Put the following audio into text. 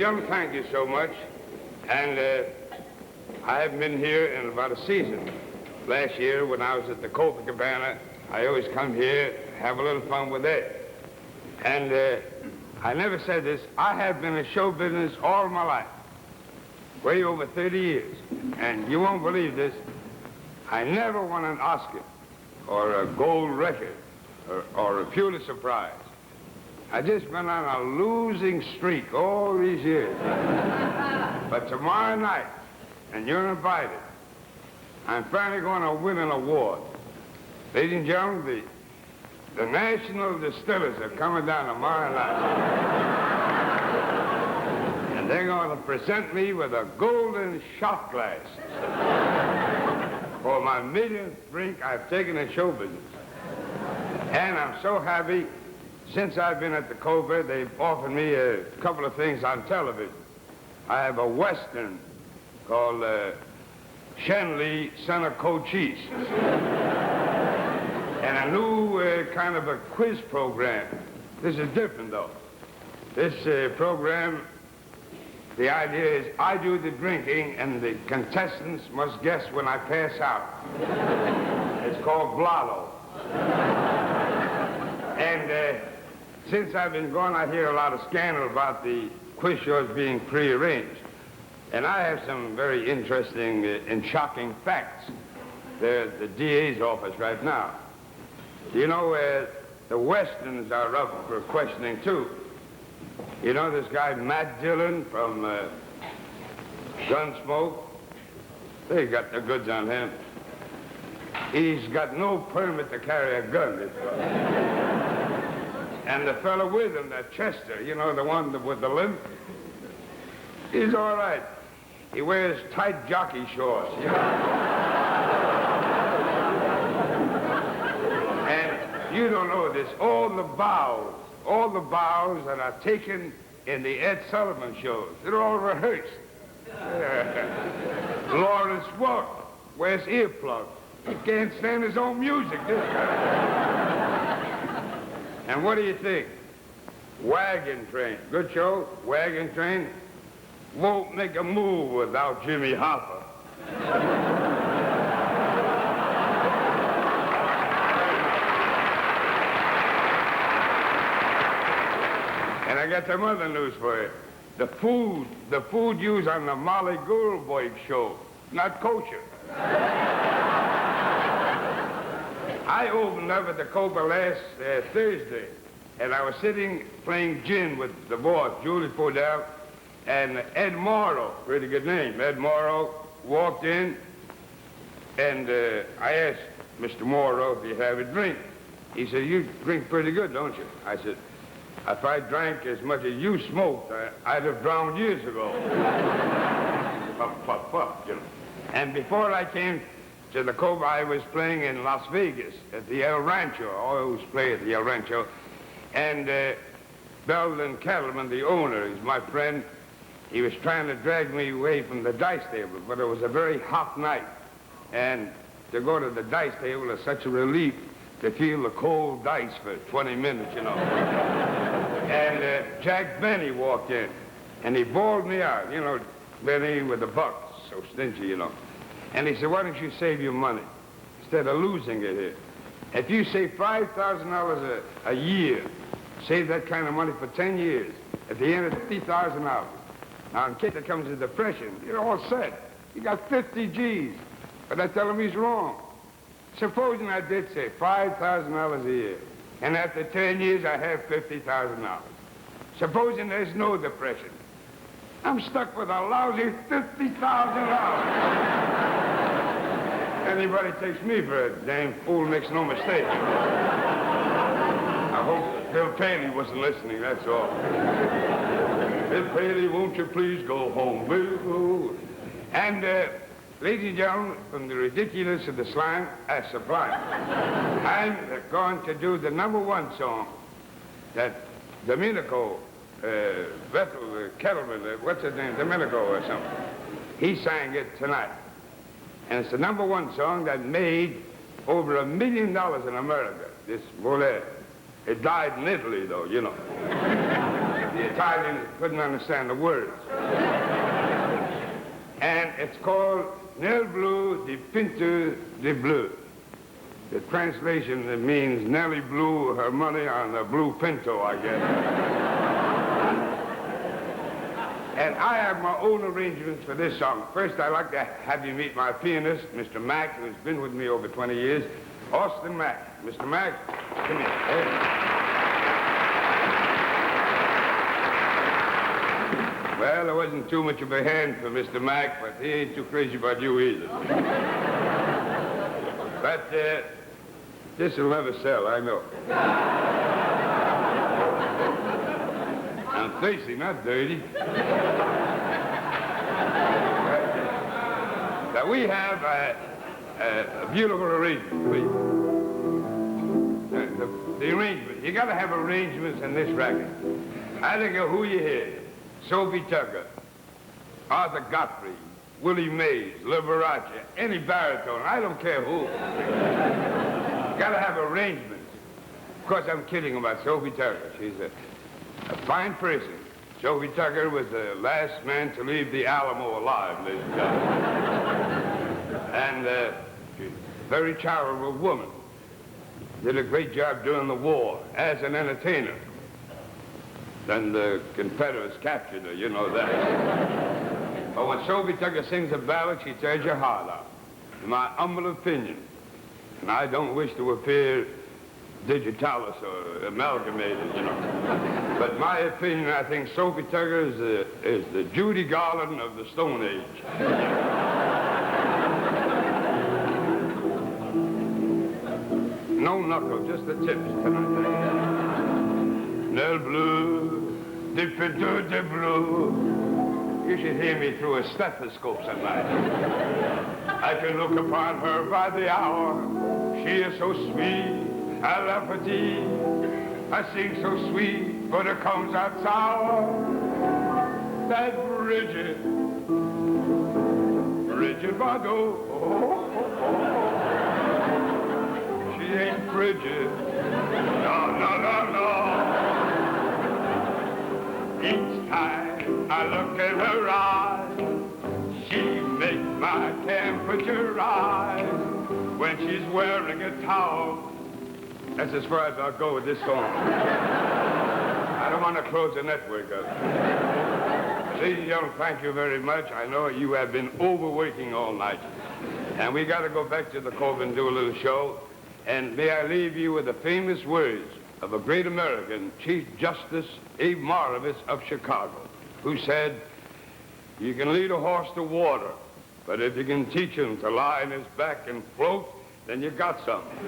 Young, thank you so much. And I haven't been here in about a season. Last year, when I was at the Copa Cabana, I always come here, have a little fun with Ed. And I never said this, I have been in show business all my life, way over 30 years. And you won't believe this, I never won an Oscar or a gold record or a Pulitzer Prize. I just been on a losing streak all these years. But tomorrow night, and you're invited, I'm finally going to win an award. Ladies and gentlemen, the National Distillers are coming down tomorrow night. And they're going to present me with a golden shot glass for my millionth drink I've taken in show business. And I'm so happy. Since I've been at the Copa, they've offered me a couple of things on television. I have a Western called Shenley, Son of Cochise. And a new kind of a quiz program. This is different, though. This program, the idea is I do the drinking and the contestants must guess when I pass out. It's called Blotto. And since I've been gone, I hear a lot of scandal about the quiz shows being prearranged. And I have some very interesting and shocking facts. They're at the DA's office right now. You know, the Westerns are up for questioning, too. You know this guy, Matt Dillon from Gunsmoke? They got the goods on him. He's got no permit to carry a gun, this guy. And the fellow with him, that Chester, you know, the one with the limp, he's all right. He wears tight jockey shorts, you know. And you don't know this, all the bows that are taken in the Ed Sullivan shows, they're all rehearsed. Lawrence Welk wears earplugs. He can't stand his own music, this guy. And what do you think? Wagon Train, good show, Wagon Train, won't make a move without Jimmy Hoffa. And I got some other news for you. The food used on the Molly Goldberg show, not kosher. I opened up at the Copa last Thursday, and I was sitting playing gin with the boss, Julie Podell, and Ed Morrow, pretty good name. Ed Morrow walked in, and I asked Mr. Morrow if he'd have a drink. He said, "You drink pretty good, don't you?" I said, "If I drank as much as you smoked, I'd have drowned years ago." Puff, puff, puff, you know. And before I came to the Copa, I was playing in Las Vegas at the El Rancho. I always play at the El Rancho. And Belden Kettleman, the owner, he's my friend. He was trying to drag me away from the dice table, but it was a very hot night. And to go to the dice table is such a relief to feel the cold dice for 20 minutes, you know. And Jack Benny walked in, and he bawled me out. You know, Benny with the bucks, so stingy, you know. And he said, "Why don't you save your money instead of losing it here? If you save $5,000 a year, save that kind of money for 10 years, at the end of $50,000. Now, in case there comes a depression, you're all set. You got 50 G's. But I tell him he's wrong. Supposing I did say $5,000 a year, and after 10 years I have $50,000. Supposing there's no depression, I'm stuck with a lousy $50,000. Anybody takes me for a damn fool makes no mistake. I hope Bill Paley wasn't listening, that's all. Bill Paley, won't you please go home, Bill? And, ladies and gentlemen, from the ridiculous to the sublime, I'm going to do the #1 song that Domenico Kettleman, what's his name, Domenico or something. He sang it tonight. And it's the #1 song that made over $1 million in America, this Bolero. It died in Italy, though, you know. The The Italians couldn't understand the words. And it's called Nel Blu di Pinto di Blu. The translation, it means Nellie blew her money on the blue Pinto, I guess. And I have my own arrangements for this song. First, I'd like to have you meet my pianist, Mr. Mack, who's been with me over 20 years, Austin Mack. Mr. Mack, come here. Hey. Well, there wasn't too much of a hand for Mr. Mack, but he ain't too crazy about you either. But this'll never sell, I know. I'm thirsty, not dirty. Now, we have a beautiful arrangement, please. The arrangement. You got to have arrangements in this record. I don't care who you hear. Sophie Tucker, Arthur Godfrey, Willie Mays, Liberace, any baritone. I don't care who. Got to have arrangements. Of course, I'm kidding about Sophie Tucker. She's a fine person. Sophie Tucker was the last man to leave the Alamo alive, ladies and gentlemen. And she's a very charitable woman. Did a great job during the war as an entertainer. Then the Confederates captured her, you know that. But when Sophie Tucker sings a ballad, she tears your heart out. In my humble opinion, and I don't wish to appear digitalis or amalgamated, you know. But my opinion, I think Sophie Tucker is the Judy Garland of the Stone Age. No knuckle, just the tips tonight. Nel Blu, di Pinto di Blu. You should hear me through a stethoscope tonight. I can look upon her by the hour. She is so sweet, I love her deep. I sing so sweet, but it comes out sour. That Bridget Bardot. She ain't Bridget. No. Each time I look in her eyes, she makes my temperature rise. When she's wearing a towel, that's as far as I'll go with this song. I don't want to close the network up. Ladies and gentlemen, thank you very much. I know you have been overworking all night. And we got to go back to the Copa and do a little show. And may I leave you with the famous words of a great American, Chief Justice Abe Moravitz of Chicago, who said, you can lead a horse to water, but if you can teach him to lie on his back and float, then you got something.